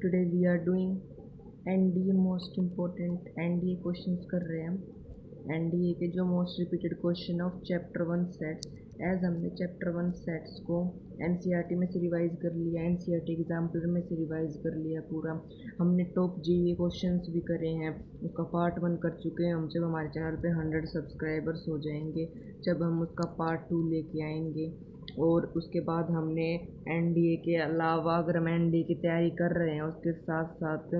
Today we are doing NDA most important NDA questions कर रहे हैं हम। एनडीए के जो most repeated question of chapter 1 sets. As हमने चैप्टर 1 सेट्स को एनसीईआरटी में से रिवाइज कर लिया, एनसीईआरटी एग्जाम्पलर में से रिवाइज कर लिया पूरा। हमने टॉप जीए क्वेश्चंस भी करे हैं, उसका पार्ट 1 कर चुके हैं हम। जब हमारे चैनल पे 100 सब्सक्राइबर्स हो जाएंगे, जब हम उसका पार्ट 2 लेके आएंगे। और उसके बाद हमने एनडीए के अलावा अगर हम एनडीए की तैयारी कर रहे हैं उसके साथ साथ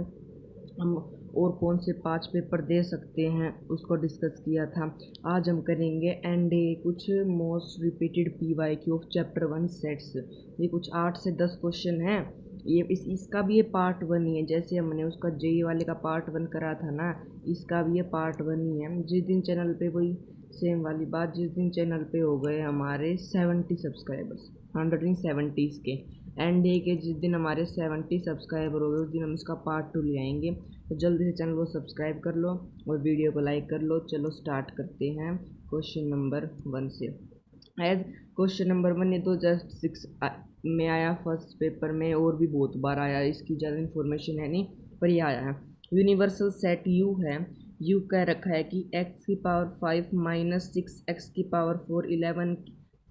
हम और कौन से 5 पेपर दे सकते हैं उसको डिस्कस किया था। आज हम करेंगे एनडीए कुछ most repeated PYQ of chapter 1 sets. ये कुछ 8 से 10 क्वेश्चन हैं। ये इसका भी ये पार्ट 1 ही है, जैसे हमने उसका जेई वाले का पार्ट 1 करा था ना, इसका भी ये पार्ट 1 ही है। जिस दिन चैनल पे वही सेम वाली बात, जिस दिन चैनल पे हो गए हमारे 70 सब्सक्राइबर्स, 170 के एनडीए के, जिस दिन हमारे 70 सब्सक्राइबर हो गए उस दिन हम इसका पार्ट 2 ले आएंगे। तो जल्दी से चैनल को सब्सक्राइब कर लो और वीडियो को लाइक कर लो। चलो स्टार्ट करते हैं क्वेश्चन नंबर 1 से। एज क्वेश्चन नंबर 1 ये 2006 में आया फर्स्ट पेपर में, और भी बहुत बार आया, इसकी ज़्यादा इन्फॉर्मेशन है नहीं पर ये आया है। यूनिवर्सल सेट यू है। यू कह रखा है कि x की पावर 5 माइनस 6 एक्स की पावर 4 11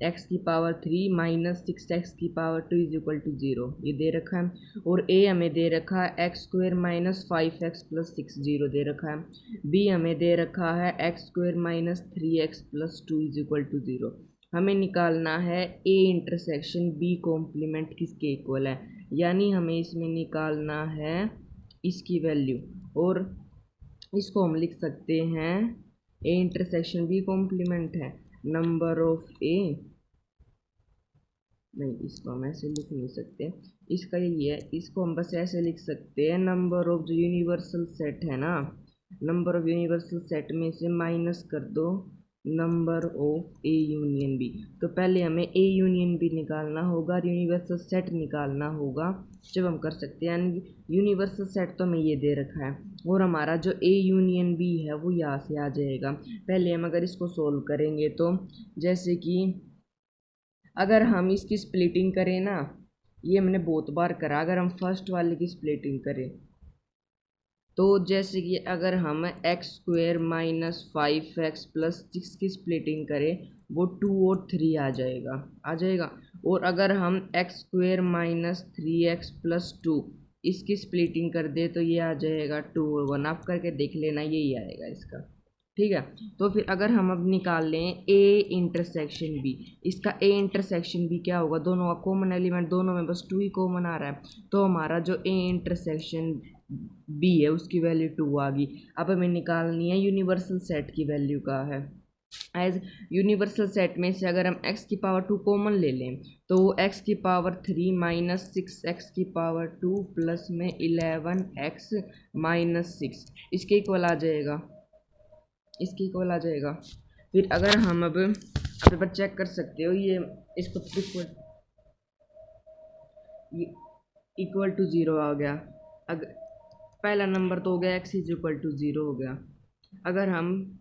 एक्स की पावर 3 माइनस 6 एक्स की पावर 2 इज इक्वल टू 0 ये दे रखा है। और ए हमें दे रखा है x square minus 5x plus 6 0 दे रखा है। बी हमें दे रखा है x square minus 3x plus 2 is equal to 0। हमें निकालना है ए इंटरसेक्शन बी कॉम्प्लीमेंट किसके इक्वल है, यानी हमें इसमें निकालना है इसकी वैल्यू। और इसको हम लिख सकते हैं ए इंटरसेक्शन बी कॉम्प्लीमेंट है नंबर ऑफ ए, नहीं इसको हम ऐसे लिख नहीं सकते, इसका यही है, इसको हम बस ऐसे लिख सकते हैं नंबर ऑफ जो यूनिवर्सल सेट है ना, नंबर ऑफ यूनिवर्सल सेट में से माइनस कर दो number of A union B. तो पहले हमें ए यूनियन बी निकालना होगा, यूनिवर्सल सेट निकालना होगा, जब हम कर सकते हैं। यानी यूनिवर्सल सेट तो हमें ये दे रखा है और हमारा जो ए यूनियन बी है वो यहाँ से आ जाएगा। पहले हम अगर इसको सोल्व करेंगे तो जैसे कि अगर हम इसकी स्प्लिटिंग करें ना, ये हमने बहुत बार करा, अगर हम फर्स्ट वाले की स्प्लिटिंग करें तो जैसे कि अगर हम x square minus 5x plus 6 की स्प्लिटिंग करें वो 2 और 3 आ जाएगा। और अगर हम x square minus 3x plus 2 इसकी स्प्लिटिंग कर दे तो ये आ जाएगा 2 और 1। आप करके देख लेना, यही आएगा इसका। ठीक है, तो फिर अगर हम अब निकाल लें ए इंटरसेक्शन बी, इसका ए इंटरसेक्शन बी क्या होगा, दोनों का कॉमन एलिमेंट, दोनों में बस 2 ही कॉमन आ रहा है, तो हमारा जो ए इंटरसेक्शन बी है उसकी वैल्यू 2 आ गई। अब हमें निकालनी है यूनिवर्सल सेट की वैल्यू का है। एज यूनिवर्सल सेट में से अगर हम x की पावर 2 कॉमन ले लें तो x की पावर 3 माइनस 6 एक्स की पावर 2 प्लस में 11x माइनस 6 इसके इक्वल आ जाएगा, इसकी इक्वल आ जाएगा। फिर अगर हम अब एक बार चेक कर सकते हो, ये इसको इक्वल टू 0 आ गया। अगर पहला नंबर तो हो गया x इज इक्वल टू 0 हो गया। अगर हम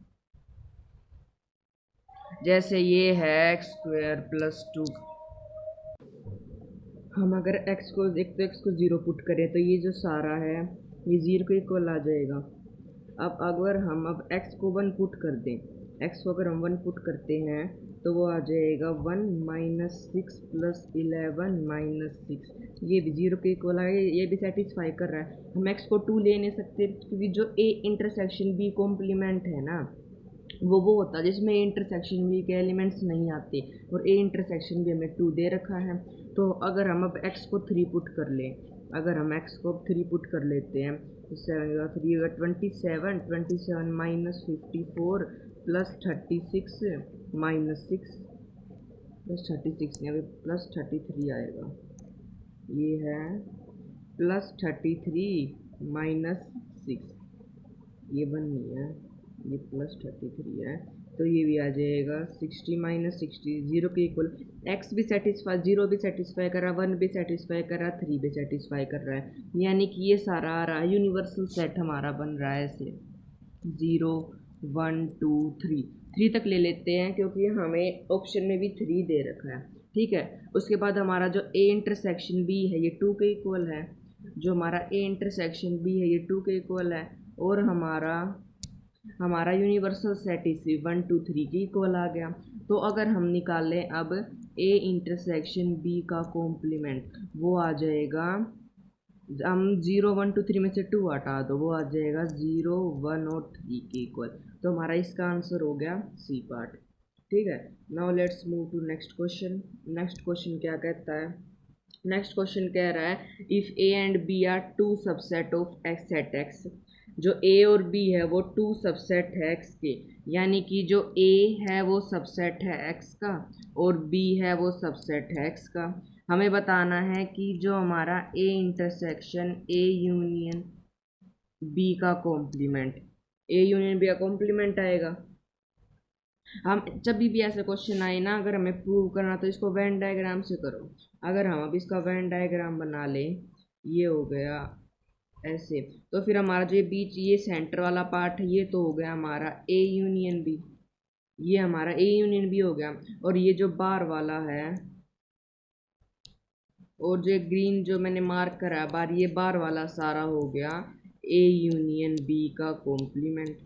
जैसे ये है एक्स स्क्वेयर प्लस 2, हम अगर x को एक तो x को 0 पुट करें तो ये जो सारा है ये 0 के इक्वल आ जाएगा। अब अगर हम अब x को 1 पुट कर दें, x को अगर हम 1 पुट करते हैं तो वो आ जाएगा 1 माइनस 6 प्लस 11 माइनस 6, ये भी 0 के इक्वल आ गया, ये भी सेटिस्फाई कर रहा है। हम x को 2 ले नहीं सकते क्योंकि जो a इंटरसेक्शन b कॉम्प्लीमेंट है ना वो होता है जिसमें इंटरसेक्शन बी के एलिमेंट्स नहीं आते, और ए इंटरसेक्शन भी हमें 2 दे रखा है। तो अगर हम अब x को 3 पुट कर लें, अगर हम x को 3 पुट कर लेते हैं तो 7 3 होगा 27 माइनस 54 प्लस 36 माइनस 6 प्लस 36 नहीं, अभी प्लस 33 आएगा। ये है प्लस 33 माइनस 6, ये 1 नहीं है, ये प्लस 33 है, तो ये भी आ जाएगा 60 माइनस 60 0 के इक्वल। x भी सेटिस्फाई, 0 भी सेटिस्फाई कर रहा है, 1 भी सेटिस्फाई कर रहा है, 3 भी सेटिस्फाई कर रहा है, यानी कि ये सारा आ रहा है यूनिवर्सल सेट हमारा बन रहा है ऐसे 0 1 2 3 तक ले लेते हैं क्योंकि हमें ऑप्शन में भी 3 दे रखा है। ठीक है, उसके बाद हमारा जो ए इंटरसेक्शन बी है ये 2 के इक्वल है। जो हमारा ए इंटरसेक्शन बी है ये 2 के इक्वल है, और हमारा यूनिवर्सल सेट इसी 1 2 3 के इक्वल आ गया। तो अगर हम निकालें अब ए इंटरसेक्शन बी का कॉम्प्लीमेंट, वो आ जाएगा, हम 0 1 2 3 में से 2 हटा दो, वो आ जाएगा 0 1 और 3 के इक्वल। तो हमारा इसका आंसर हो गया सी पार्ट। ठीक है, now let's move to next question. Next question क्या कहता है? नेक्स्ट क्वेश्चन कह रहा है if A and B are two subset of X set X. जो ए और बी है वो टू सबसेट है एक्स के, यानी कि जो ए है वो सबसेट है एक्स का और बी है वो सबसेट है एक्स का। हमें बताना है कि जो हमारा A intersection A union B का कॉम्प्लीमेंट, ए यूनियन बी का कॉम्प्लीमेंट आएगा। हम जब भी ऐसे क्वेश्चन आए ना, अगर हमें प्रूव करना तो इसको वेन डायग्राम से करो। अगर हम अब इसका वेन डायग्राम बना लें, ये हो गया ऐसे, तो फिर हमारा जो बीच ये सेंटर वाला पार्ट है ये तो हो गया हमारा ए यूनियन बी, ये हमारा ए यूनियन बी हो गया। और ये जो बार वाला है और जो ग्रीन जो मैंने मार्क करा है बार, ये बार वाला सारा हो गया ए यूनियन बी का कॉम्प्लीमेंट।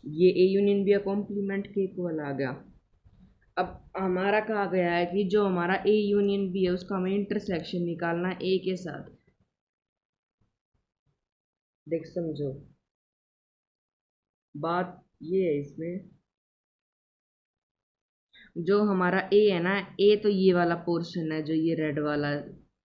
ये ए यूनियन बी का कॉम्प्लीमेंट के इक्वल आ गया। अब हमारा कहा गया है कि जो हमारा ए यूनियन बी है उसका हमें इंटरसेक्शन निकालना ए के साथ। देख समझो, बात ये है इसमें, जो हमारा ए है ना, ए तो ये वाला पोर्शन है, जो ये रेड वाला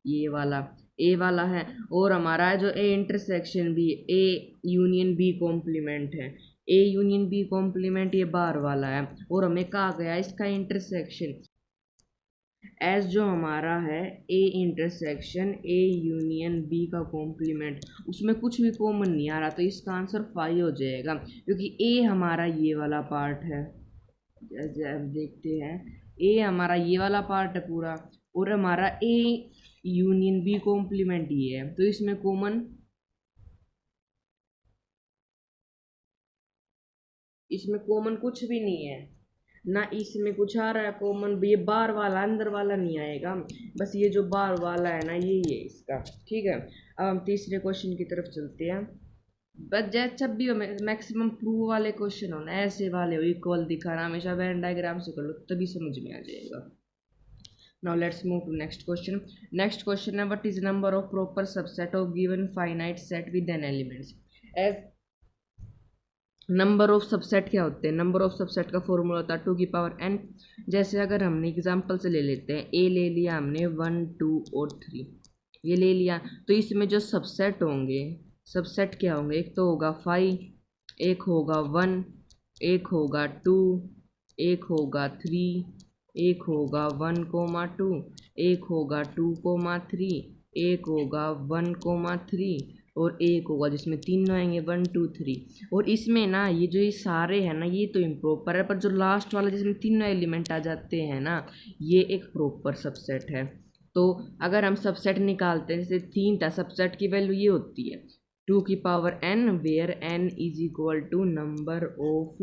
ये वाला ए वाला है, और हमारा जो A intersection B, A union B complement है, ए यूनियन बी कॉम्प्लीमेंट ये बार वाला है। और हमें कहा गया इसका इंटरसेक्शन एज जो हमारा है A intersection A union B का कॉम्प्लीमेंट, उसमें कुछ भी कॉमन नहीं आ रहा, तो इसका आंसर 5 हो जाएगा, क्योंकि ए हमारा ये वाला पार्ट है। जैसे आप देखते हैं ए हमारा ये वाला पार्ट है पूरा, और हमारा ए यूनियन बी कॉम्प्लीमेंट ये है, तो इसमें कॉमन कुछ भी नहीं है ना, इसमें कुछ आ रहा है कॉमन, ये बार वाला अंदर वाला नहीं आएगा, बस ये जो बार वाला है ना यही है इसका। ठीक है, अब हम तीसरे क्वेश्चन की तरफ चलते हैं। बस जब भी मैक्सिमम प्रूव वाले क्वेश्चन हो ना, ऐसे वाले हो इक्वल दिखाना, हमेशा वेन डायग्राम से कर लो तभी समझ में आ जाएगा। Now let's move to next question. Next question है what is number of proper subset of given finite set with n elements. As number of subset क्या होते हैं? नंबर ऑफ सबसेट का फॉर्मूला होता है 2 की पावर n। जैसे अगर हमने एग्जांपल से ले लेते हैं, ए ले लिया हमने 1 2 और 3 ये ले लिया, तो इसमें जो सबसेट होंगे, सबसेट क्या होंगे? एक तो होगा 5, एक होगा 1, एक होगा 2, एक होगा 3, एक होगा 1, 2, एक होगा 2, 3, एक होगा 1, 3 और एक होगा जिसमें तीनों आएंगे 1 2 3। और इसमें ना ये जो ये सारे हैं ना ये तो इम्प्रॉपर है, पर जो लास्ट वाला जिसमें तीनों एलिमेंट आ जाते हैं ना ये एक प्रॉपर सबसेट है। तो अगर हम सबसेट निकालते हैं, जैसे 3 था, सबसेट की वैल्यू ये होती है 2 की power n, where n is equal to number of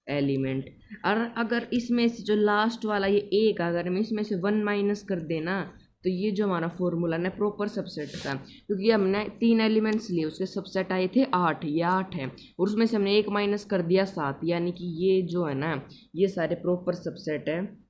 element. और अगर इसमें से जो लास्ट वाला ये एक, अगर हम इसमें से 1 माइनस कर देना तो ये जो हमारा फॉर्मूला है प्रॉपर सबसेट का, क्योंकि हमने 3 एलिमेंट्स लिए, उसके सबसेट आए थे 8, ये 8 है, और उसमें से हमने 1 माइनस कर दिया 7, यानी कि ये जो है ना ये सारे प्रॉपर सबसेट है।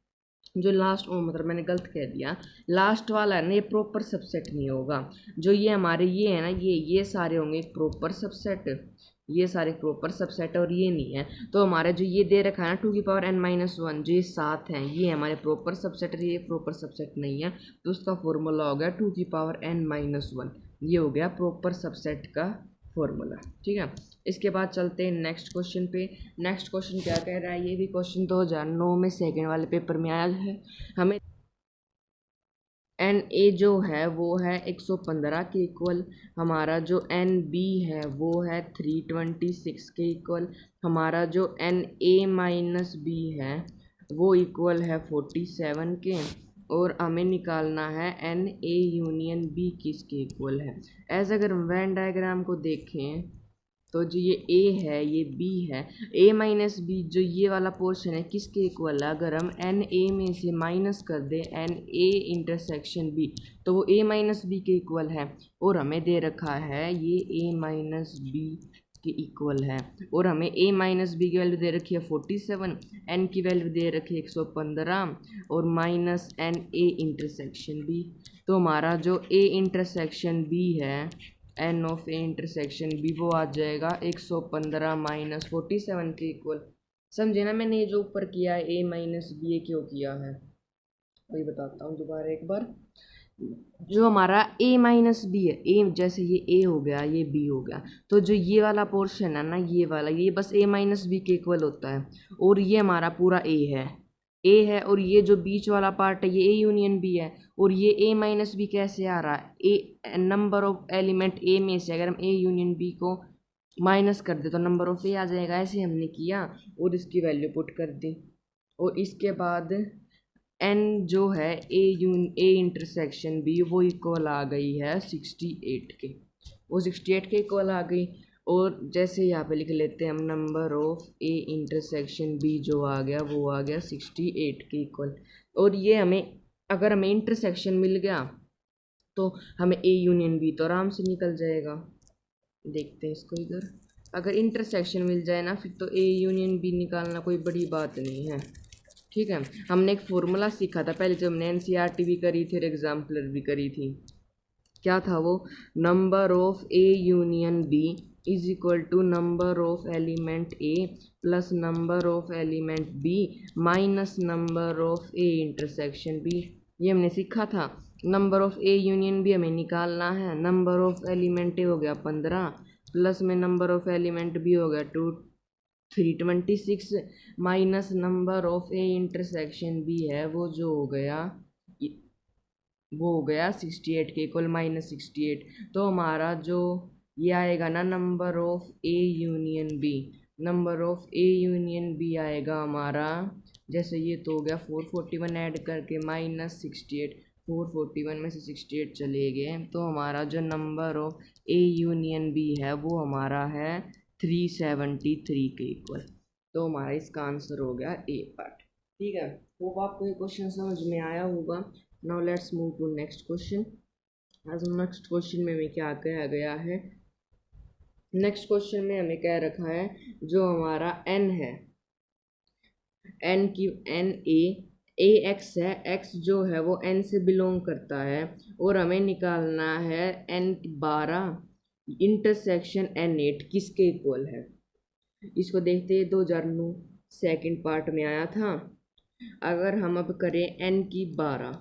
जो लास्ट मतलब मैंने गलत कह दिया, लास्ट वाला है ना ये प्रॉपर सबसेट नहीं होगा। जो ये हमारे ये है ना ये सारे होंगे एक प्रॉपर सबसेट, ये सारे प्रॉपर सबसेट और ये नहीं है। तो हमारे जो ये दे रखा है ना 2 की पावर n-1, जो ये 7 हैं ये हमारे प्रॉपर सबसेट है, ये प्रॉपर सबसेट नहीं है, तो उसका फॉर्मूला हो गया 2 की पावर n-1। ये हो गया प्रॉपर सबसेट का फॉर्मूला। ठीक है, इसके बाद चलते हैं नेक्स्ट क्वेश्चन पे। नेक्स्ट क्वेश्चन क्या कह रहा है? ये भी क्वेश्चन 2009 में सेकेंड वाले पेपर में आया है। हमें एन ए जो है वो है 115 के इक्वल, हमारा जो एन बी है वो है 326 के इक्वल, हमारा जो एन ए माइनस बी है वो इक्वल है 47 के, और हमें निकालना है एन ए यूनियन बी किसके इक्वल है। एज अगर वेन डायग्राम को देखें तो जो ये ए है ये बी है, ए माइनस बी जो ये वाला पोर्शन है किसके इक्वल है? अगर हम एन ए में से माइनस कर दें एन ए इंटरसेक्शन बी तो वो ए माइनस बी के इक्वल है, और हमें दे रखा है ये ए माइनस बी के इक्वल है, और हमें ए माइनस बी की वैल्यू दे रखी है 47, एन की वैल्यू दे रखी है 115 और minus n A intersection B. तो हमारा जो ए इंटरसेक्शन बी है n of A intersection B वो आ जाएगा 115 माइनस 47 के इक्वल। समझे ना मैंने ये जो ऊपर किया है ए माइनस बी ये क्यों किया है? वही बताता हूँ दोबारा एक बार। जो हमारा a माइनस बी है, a जैसे ये a हो गया ये b हो गया, तो जो ये वाला पोर्शन है ना ये वाला ये बस a माइनस बी के इक्वल होता है, और ये हमारा पूरा a है और ये जो बीच वाला पार्ट है ये a यूनियन b है, और ये a माइनस बी कैसे आ रहा है? a number of element a में से अगर हम a यूनियन b को माइनस कर दे तो नंबर ऑफ a आ जाएगा। ऐसे हमने किया और इसकी वैल्यू पुट कर दी, और इसके बाद एन जो है ए इंटरसेक्शन बी वो इक्वल आ गई है 68 के, वो 68 के इक्वल आ गई। और जैसे यहाँ पे लिख लेते हैं हम number of A intersection B जो आ गया वो आ गया 68 के इक्वल। और ये हमें अगर हमें इंटरसेक्शन मिल गया तो हमें ए यूनियन बी तो आराम से निकल जाएगा। देखते हैं इसको इधर, अगर इंटरसेक्शन मिल जाए ना फिर तो ए यूनियन बी निकालना कोई बड़ी बात नहीं है। ठीक है, हमने एक फॉर्मूला सीखा था पहले जब हमने एनसीईआरटी भी करी थी और एग्जाम्पलर भी करी थी। क्या था वो? Number of A union B is equal to number of element A plus number of element B minus number of A intersection B. ये हमने सीखा था। Number of A union B हमें निकालना है, नंबर ऑफ एलिमेंट ए हो गया 15 plus में नंबर ऑफ एलिमेंट बी हो गया 326 minus number of A intersection B है वो जो हो गया वो हो गया 68 के इक्वल माइनस 68। तो हमारा जो ये आएगा ना number of A union B, number of A union B आएगा हमारा, जैसे ये तो हो गया 441 ऐड करके माइनस 68, 441 में से 68 चले गए तो हमारा जो number of A union B है वो हमारा है 373 के इक्वल। तो हमारा इसका आंसर हो गया ए पार्ट। ठीक है, होप आपको ये क्वेश्चन समझ में आया होगा। Now let's move to next question. आज नेक्स्ट क्वेश्चन में हमें क्या कहा गया है? नेक्स्ट क्वेश्चन में हमें कह रखा है जो हमारा n है, n की n ए एक्स है, x जो है वो n से बिलोंग करता है, और हमें निकालना है n 12 इंटरसेक्शन n8 किसके इक्वल है। इसको देखते हैं 2009 सेकंड पार्ट में आया था। अगर हम अब करें n की 12,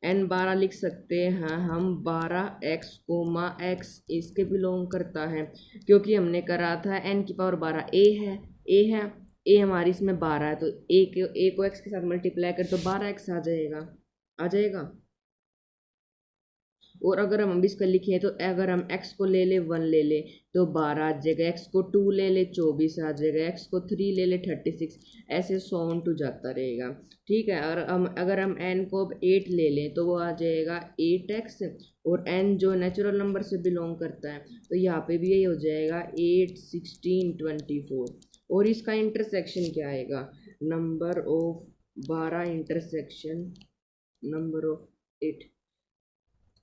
n 12 लिख सकते हैं हम 12x कोमा x इसके बिलोंग करता है, क्योंकि हमने करा था n की पावर 12 a हमारी इसमें 12 है, तो a को x के साथ मल्टीप्लाई कर तो 12x आ जाएगा। और अगर हम इसका लिखें तो अगर हम x को ले ले 1 ले ले तो 12 आ जाएगा, x को 2 ले ले 24 आ जाएगा, x को 3 ले ले 36, ऐसे 100 टू जाता रहेगा। ठीक है, और अगर हम n को 8 ले लें तो वो आ जाएगा 8x, और n जो नेचुरल नंबर से बिलोंग करता है तो यहाँ पे भी यही हो जाएगा 8, 16, 24। और इसका इंटरसेक्शन क्या आएगा? Number of 12 intersection number of 8।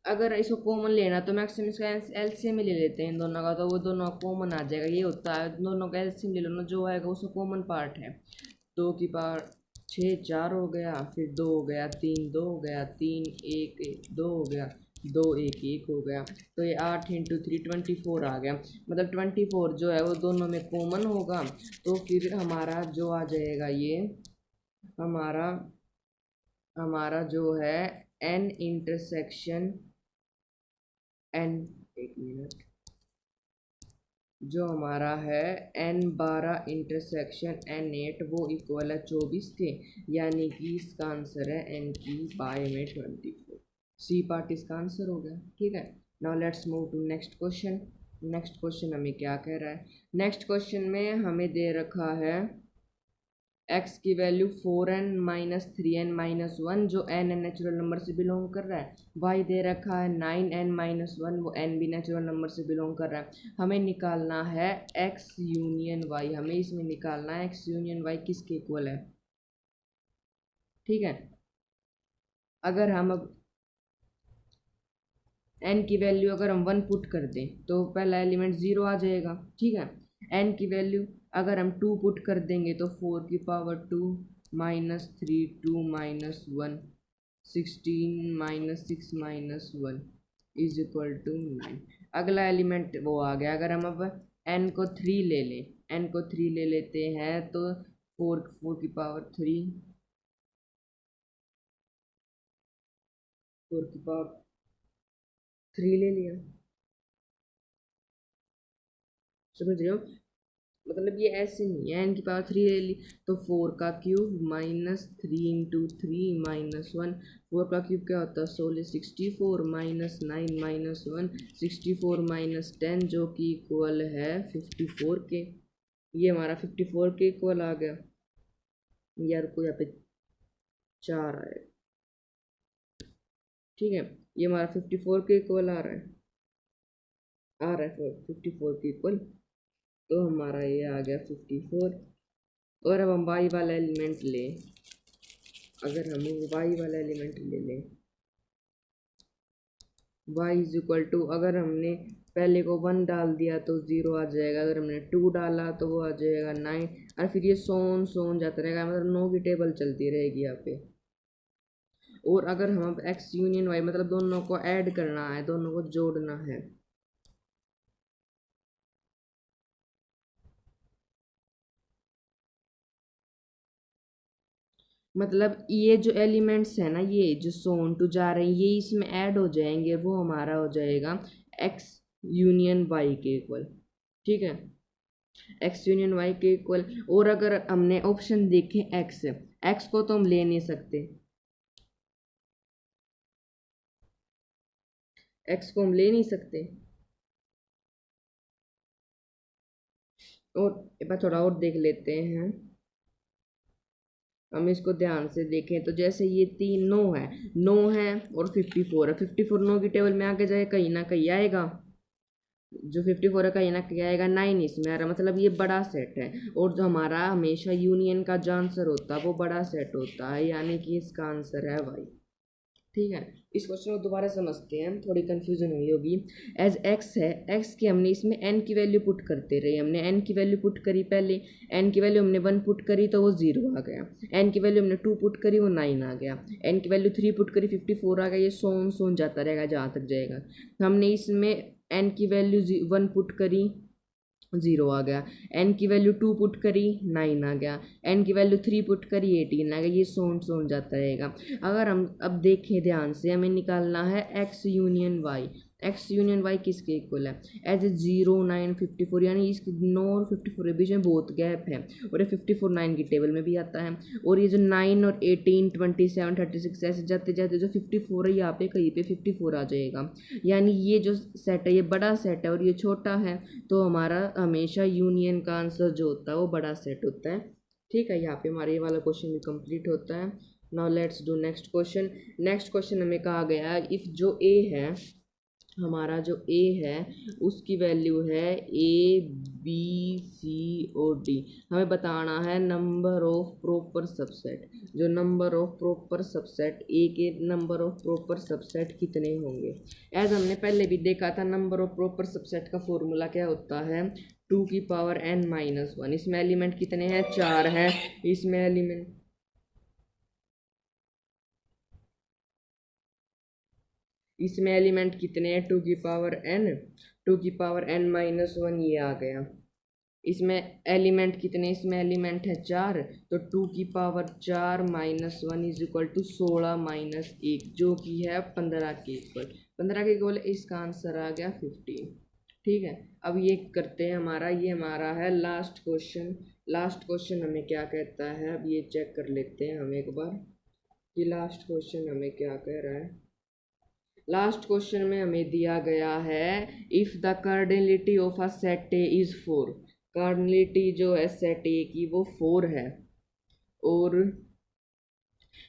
अगर इसको कॉमन लेना तो मैक्सिमम इसका एलसीएम में ले लेते हैं दोनों का, तो वो दोनों कॉमन आ जाएगा। ये होता है दोनों का एलसीएम ले लो, जो आएगा उसका कॉमन पार्ट है। 2 की पावर 6 4 हो गया, फिर 2 हो गया, 3 2 हो गया, 3 1 2 हो गया, 2 1 1 हो गया, तो ये 8 इंटू 3 24 आ गया। मतलब 24 जो है वो दोनों में कॉमन होगा, तो फिर हमारा जो आ जाएगा ये हमारा जो है n इंटरसेक्शन n, एक मिनट, जो हमारा है n 12 इंटरसेक्शन n8 वो इक्वल है 24 के, यानी कि इसका आंसर है n की पाई में 24। सी पार्ट इसका आंसर हो गया। ठीक है, now let's move to next question. Next question हमें क्या कह रहा है? नेक्स्ट क्वेश्चन में हमें दे रखा है एक्स की वैल्यू 4n-3n-1 जो n नेचुरल नंबर से बिलोंग कर रहा है, वाई दे रखा है 9n-1 वो n भी नेचुरल नंबर से बिलोंग कर रहा है। हमें निकालना है x यूनियन y, हमें इसमें निकालना है x यूनियन y किसके इक्वल है। ठीक है, अगर हम अब n की वैल्यू अगर हम 1 पुट कर दें तो पहला एलिमेंट 0 आ जाएगा। ठीक है, n की वैल्यू अगर हम 2 पुट कर देंगे तो 4 की power 2 minus 3 2 minus 1 16 minus 6 minus 1 is equal to 9। अगला एलिमेंट वो आ गया। अगर हम अब n को 3 ले लें, n को 3 ले लेते हैं तो 4 की पावर 3 4 की पावर 3 ले लिया। समझ रहे हो, मतलब ये ऐसे नहीं है, n की पावर 3 ले ली तो 4 का क्यूब माइनस 3 इंटू 3 -1। 4 का क्यूब क्या होता है 16 64 माइनस 9 माइनस 1 64 माइनस 10 जो कि इक्वल है 54 के। ये हमारा 54 के इक्वल आ गया यार, को यहाँ पे 4 आए। ठीक है, ये हमारा 54 के इक्वल आ रहा है, 54 के इक्वल। तो हमारा ये आ गया 54। और अब हम वाई वाला एलिमेंट लें, अगर हम वाई वाला एलिमेंट ले लें y इज इक्वल टू, अगर हमने पहले को 1 डाल दिया तो 0 आ जाएगा, अगर हमने 2 डाला तो वो आ जाएगा 9, और फिर ये सोन जाता रहेगा, मतलब 9 की टेबल चलती रहेगी यहाँ पे। और अगर हम अब x यूनियन y मतलब दोनों को ऐड करना है, दोनों को जोड़ना है, मतलब ये जो एलिमेंट्स है ना, ये जो सोन टू जा रहे हैं ये इसमें ऐड हो जाएंगे, वो हमारा हो जाएगा x यूनियन y के इक्वल। ठीक है, x यूनियन y के इक्वल। और अगर हमने ऑप्शन देखे x को तो हम ले नहीं सकते, x को हम ले नहीं सकते। और एक बार थोड़ा और देख लेते हैं, हम इसको ध्यान से देखें तो जैसे ये 3 9 है और 54 है, 54 9 की टेबल में आके जाए कहीं ना कहीं आएगा, जो 54 है कहीं ना कहीं आएगा, 9 इसमें आ रहा, मतलब ये बड़ा सेट है। और जो हमारा हमेशा यूनियन का जो आंसर होता है वो बड़ा सेट होता है, यानी कि इसका आंसर है वाई। ठीक है, इस क्वेश्चन को दोबारा समझते हैं, थोड़ी कंफ्यूजन हुई होगी। एज एक्स है, एक्स की हमने इसमें एन की वैल्यू पुट करते रहे, हमने एन की वैल्यू पुट करी, पहले एन की वैल्यू हमने 1 पुट करी तो वो 0 आ गया, एन की वैल्यू हमने 2 पुट करी वो 9 आ गया, एन की वैल्यू 3 पुट करी 54 आ गया। ये सोन जाता रहेगा जहाँ तक जाएगा। हमने इसमें एन की वैल्यू 1 पुट करी 0 आ गया, एन की वैल्यू 2 पुट करी 9 आ गया, एन की वैल्यू 3 पुट करी 18 आ गया। ये सोन जाता रहेगा। अगर हम अब देखें ध्यान से, हमें निकालना है x union y। x union y किसके इक्वल है, एज ए 0 9 54, यानी इसके 9 और 54 के बीच में बहुत गैप है, और ये 54 9 की टेबल में भी आता है। और ये जो 9 और 18 27 36 ऐसे जाते जाते जो 54 है यहाँ पे कहीं पे 54 आ जाएगा, यानी ये जो सेट है ये बड़ा सेट है और ये छोटा है, तो हमारा हमेशा यूनियन का आंसर जो होता है वो बड़ा सेट होता है। ठीक है, यहाँ पे हमारा ये वाला क्वेश्चन भी कंप्लीट होता है। Now let's do next question. Next question हमें कहा गया है इफ़ जो ए है, हमारा जो ए है उसकी वैल्यू है ए बी सी और डी, हमें बताना है नंबर ऑफ प्रॉपर सबसेट। जो number of proper subset A के नंबर ऑफ प्रॉपर सबसेट कितने होंगे। एज हमने पहले भी देखा था, नंबर ऑफ प्रॉपर सबसेट का फॉर्मूला क्या होता है 2 की पावर n-1। इसमें एलिमेंट कितने हैं 4 हैं, इसमें एलिमेंट कितने हैं 2 की पावर n-1 ये आ गया। इसमें एलिमेंट कितने, इसमें एलिमेंट है 4, तो 2 की पावर 4 -1 इज इक्वल टू 16 -1 जो कि है 15 के इक्वल। 15 के इक्वल इसका आंसर आ गया 15। ठीक है, अब ये करते हैं हमारा, ये हमारा है लास्ट क्वेश्चन। लास्ट क्वेश्चन हमें क्या कहता है, अब ये चेक कर लेते हैं हम एक बार कि लास्ट क्वेश्चन हमें क्या कह रहा है। लास्ट क्वेश्चन में हमें दिया गया है if the cardinality of a set A is 4। Cardinality जो है सेट ए की वो 4 है। और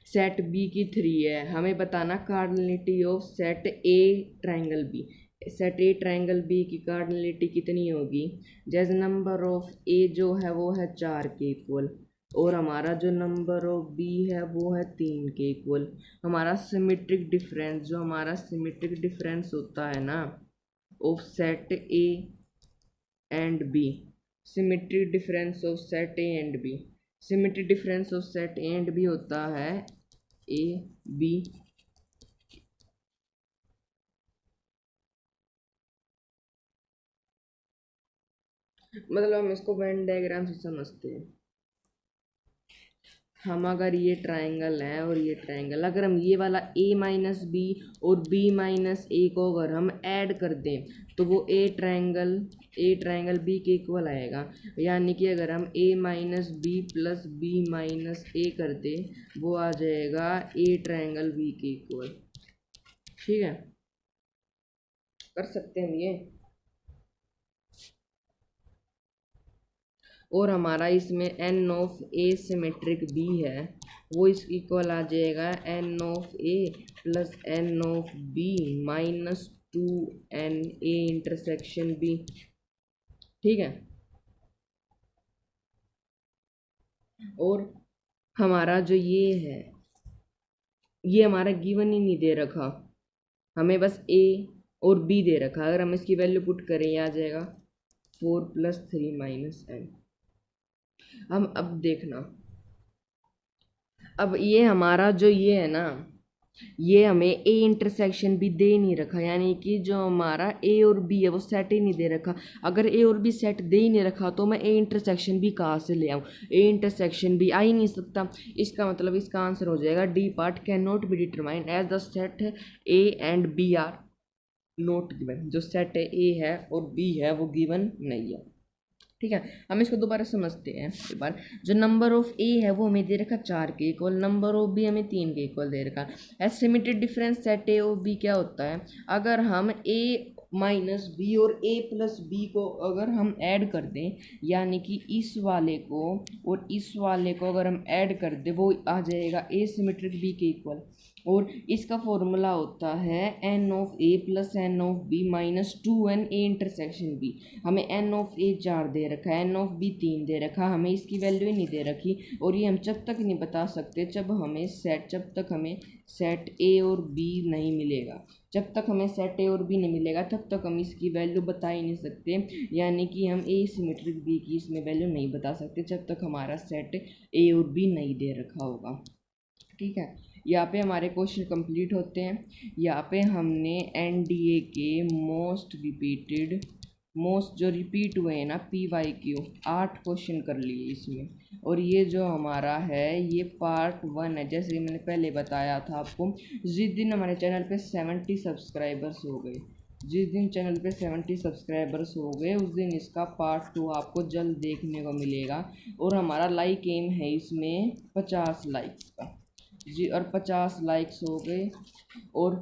सेट बी की 3 है। हमें बताना cardinality of set A triangle B. Set A triangle B की कार्डिनलिटी कितनी होगी? जैसे नंबर ऑफ ए जो है वो है 4 के इक्वल, और हमारा जो नंबर ऑफ बी है वो है 3 के इक्वल। हमारा सिमेट्रिक डिफरेंस, जो हमारा सिमेट्रिक डिफरेंस होता है ना of set A and B, symmetric difference of set A and B, symmetric difference of set A and B होता है ए बी मतलब हम इसको वेन डायग्राम से समझते हैं। हम अगर ये ट्रायंगल है और ये ट्रायंगल, अगर हम ये वाला a माइनस बी और b माइनस ए को अगर हम ऐड कर दें तो वो ए ट्रायंगल b के इक्वल आएगा। यानी कि अगर हम a minus b plus b minus a कर दें वो आ जाएगा ए ट्रायंगल b के इक्वल। ठीक है, कर सकते हैं हम ये। और हमारा इसमें n of A symmetric B है, वो इस इक्वल आ जाएगा n of A plus n of B minus 2 n A intersection B. ठीक है, और हमारा जो ये है ये हमारा गिवन ही नहीं दे रखा, हमें बस ए और बी दे रखा। अगर हम इसकी वैल्यू पुट करें ये आ जाएगा 4 प्लस 3 माइनस एन। हम अब देखना, अब ये हमारा जो ये है ना ये हमें ए इंटरसेक्शन भी दे नहीं रखा, यानी कि जो हमारा ए और बी है वो सेट ही नहीं दे रखा। अगर ए और बी सेट दे ही नहीं रखा तो मैं ए इंटरसेक्शन भी कहाँ से ले आऊँ? ए इंटरसेक्शन भी आ ही नहीं सकता। इसका मतलब इसका आंसर हो जाएगा D part cannot be determined as the set A and B are not given. जो सेट ए है और बी है वो गिवन नहीं है। ठीक है, हम इसको दोबारा समझते हैं एक बार। जो नंबर ऑफ ए है वो हमें दे रखा 4 के इक्वल, नंबर ऑफ बी हमें 3 के इक्वल दे रखा। एस्टिमेटेड डिफरेंस सेट ए और बी क्या होता है? अगर हम ए माइनस बी और ए प्लस बी को अगर हम ऐड कर दें, यानी कि इस वाले को और इस वाले को अगर हम ऐड कर दें वो आ जाएगा ए सिमेट्रिक बी के इक्वल। और इसका फॉर्मूला होता है n of A plus n of B minus 2 n A intersection B. हमें एन ऑफ ए 4 दे रखा है, एन ऑफ बी 3 दे रखा, हमें इसकी वैल्यू ही नहीं दे रखी। और ये हम जब तक नहीं बता सकते जब तक हमें सेट ए और बी नहीं मिलेगा, जब तक हमें सेट ए और बी नहीं मिलेगा तब तक हम इसकी वैल्यू बता ही नहीं सकते। यानी कि हम ए सिमेट्रिक बी की इसमें वैल्यू नहीं बता सकते जब तक हमारा सेट ए और बी नहीं दे रखा होगा। ठीक है, यहाँ पे हमारे क्वेश्चन कंप्लीट होते हैं। यहाँ पे हमने एनडीए के मोस्ट जो रिपीट हुए हैं ना PYQ 8 क्वेश्चन कर लिए इसमें। और ये जो हमारा है ये पार्ट 1 है। जैसे मैंने पहले बताया था आपको, जिस दिन हमारे चैनल पे 70 सब्सक्राइबर्स हो गए, जिस दिन चैनल पे 70 सब्सक्राइबर्स हो गए उस दिन इसका पार्ट 2 आपको जल्द देखने को मिलेगा। और हमारा लाइक एम है इसमें 50 लाइक्स का जी, और 50 लाइक्स हो गए और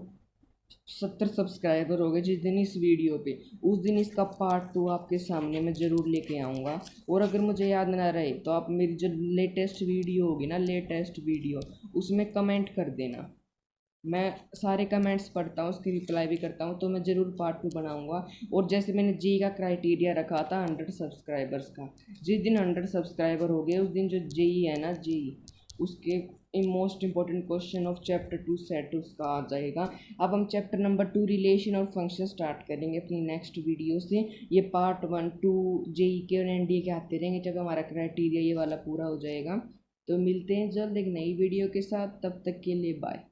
70 सब्सक्राइबर हो गए जिस दिन इस वीडियो पे, उस दिन इसका पार्ट 2 आपके सामने मैं ज़रूर लेके आऊँगा। और अगर मुझे याद ना रहे तो आप मेरी जो लेटेस्ट वीडियो होगी ना, लेटेस्ट वीडियो, उसमें कमेंट कर देना। मैं सारे कमेंट्स पढ़ता हूँ, उसकी रिप्लाई भी करता हूँ, तो मैं ज़रूर पार्ट 2 बनाऊँगा। और जैसे मैंने जी का क्राइटेरिया रखा था 100 सब्सक्राइबर्स का, जिस दिन 100 सब्सक्राइबर हो गए उस दिन जो जेई है ना, जेई उसके most important question of chapter 2 set उसका आ जाएगा। अब हम चैप्टर नंबर 2 रिलेशन और फंक्शन स्टार्ट करेंगे अपनी नेक्स्ट वीडियो से। ये पार्ट 1 2 जेई के और एनडीए के आते रहेंगे जब हमारा क्राइटेरिया ये वाला पूरा हो जाएगा। तो मिलते हैं जल्द एक नई वीडियो के साथ, तब तक के लिए बाय।